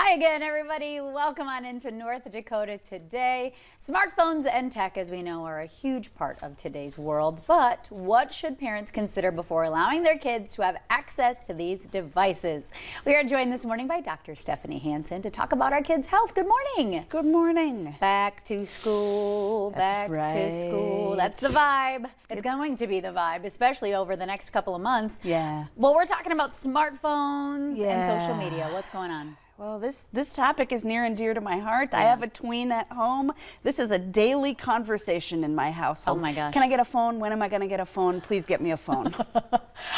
Hi again, everybody. Welcome on into North Dakota today. Smartphones and tech, as we know, are a huge part of today's world. But what should parents consider before allowing their kids to have access to these devices? We are joined this morning by Dr. Stephanie Hansen to talk about our kids' health. Good morning. Good morning. Back to school. That's back to school. That's the vibe. It's going to be the vibe, especially over the next couple of months. Yeah. Well, we're talking about smartphones and social media. What's going on? Well, this topic is near and dear to my heart. Yeah. I have a tween at home. This is a daily conversation in my household. Oh my gosh. Can I get a phone? When am I going to get a phone? Please get me a phone.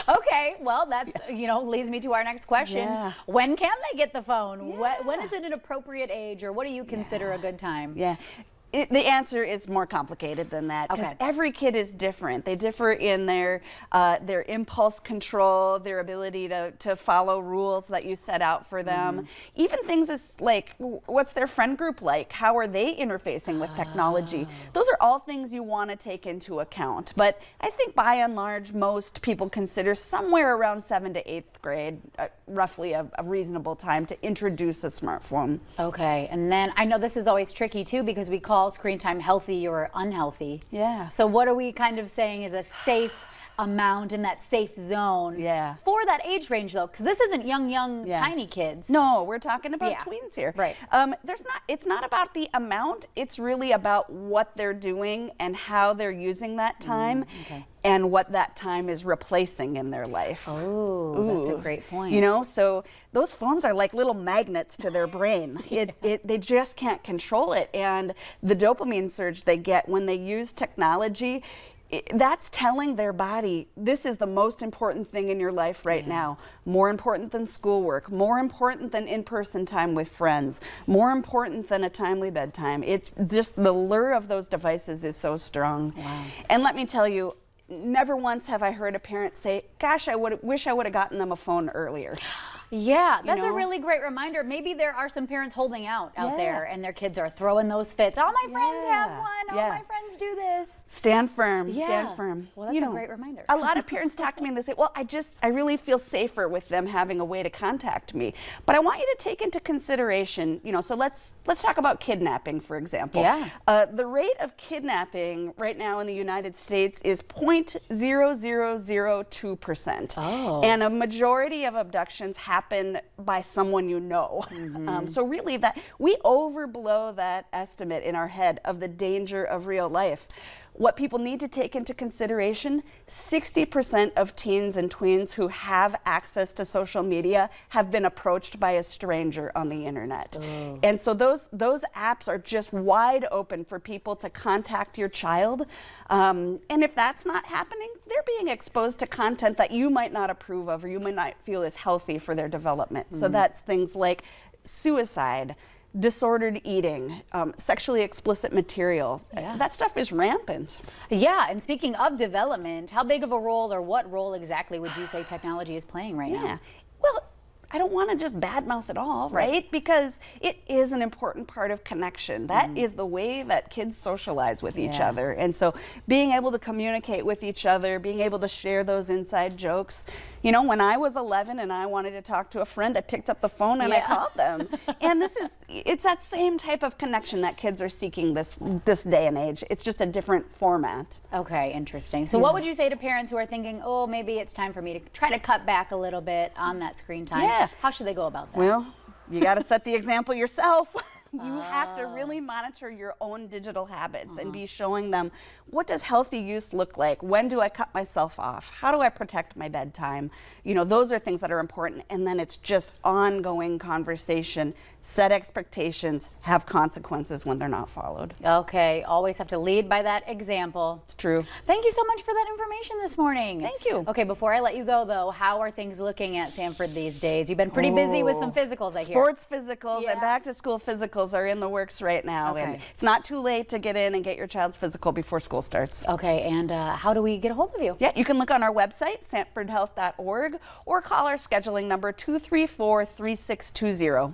Okay, well, that's, leads me to our next question. Yeah. When can they get the phone? Yeah. When is it an appropriate age, or what do you consider a good time? Yeah. The answer is more complicated than that, because every kid is different. They differ in their impulse control, their ability to follow rules that you set out for them. Even things as like, what's their friend group like? How are they interfacing with technology? Those are all things you want to take into account. But I think by and large, most people consider somewhere around 7th to 8th grade roughly a reasonable time to introduce a smartphone. Okay, and then I know this is always tricky too, because we call screen time healthy or unhealthy. Yeah. So what are we kind of saying is a safe amount in that safe zone for that age range, though? Because this isn't young tiny kids. No, we're talking about tweens here. Right. It's not about the amount. It's really about what they're doing and how they're using that time. And what that time is replacing in their life. Oh, that's a great point. You know, so those phones are like little magnets to their brain. They just can't control it. And the dopamine surge they get when they use technology, that's telling their body, this is the most important thing in your life right now. More important than schoolwork, more important than in-person time with friends, more important than a timely bedtime. It's just the lure of those devices is so strong. Wow. And let me tell you, never once have I heard a parent say, gosh, I wish I would have gotten them a phone earlier. Yeah, that's a really great reminder. Maybe there are some parents holding out there, and their kids are throwing those fits. All my friends have one. All my friends do this. Stand firm. Stand firm. Well, that's a great reminder. A lot of parents talk to me and they say, well, I really feel safer with them having a way to contact me. But I want you to take into consideration, so let's talk about kidnapping, for example. The rate of kidnapping right now in the United States is 0.0002%. Oh. And a majority of abductions happen by someone you know. So really we overblow that estimate in our head of the danger of real life. What people need to take into consideration, 60% of teens and tweens who have access to social media have been approached by a stranger on the internet. And so those apps are just wide open for people to contact your child. And if that's not happening, they're being exposed to content that you might not approve of or you might not feel is healthy for their development. So that's things like suicide, disordered eating, sexually explicit material. That stuff is rampant. Yeah, and speaking of development, how big of a role or what role exactly would you say technology is playing right now? Well, I don't want to just badmouth it all, right? Because it is an important part of connection. That is the way that kids socialize with each other. And so being able to communicate with each other, being able to share those inside jokes. When I was 11 and I wanted to talk to a friend, I picked up the phone and I called them. And it's that same type of connection that kids are seeking this day and age. It's just a different format. Okay, interesting. So what would you say to parents who are thinking, oh, maybe it's time for me to try to cut back a little bit on that screen time? How should they go about that? Well, you got to set the example yourself. You have to really monitor your own digital habits and be showing them, what does healthy use look like? When do I cut myself off? How do I protect my bedtime? Those are things that are important. And then it's just ongoing conversation. Set expectations, have consequences when they're not followed. Okay, always have to lead by that example. It's true. Thank you so much for that information this morning. Thank you. Okay, before I let you go though, how are things looking at Sanford these days? You've been pretty busy with some physicals, I hear. Sports physicals and back to school physicals are in the works right now. And it's not too late to get in and get your child's physical before school starts. Okay, and how do we get a hold of you? Yeah, you can look on our website, sanfordhealth.org, or call our scheduling number 234-3620.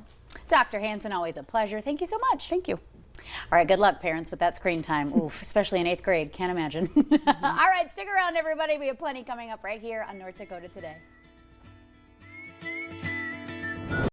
Dr. Hansen, always a pleasure. Thank you so much. Thank you. All right, good luck, parents, with that screen time. Oof, especially in 8th grade. Can't imagine. All right, stick around, everybody. We have plenty coming up right here on North Dakota Today.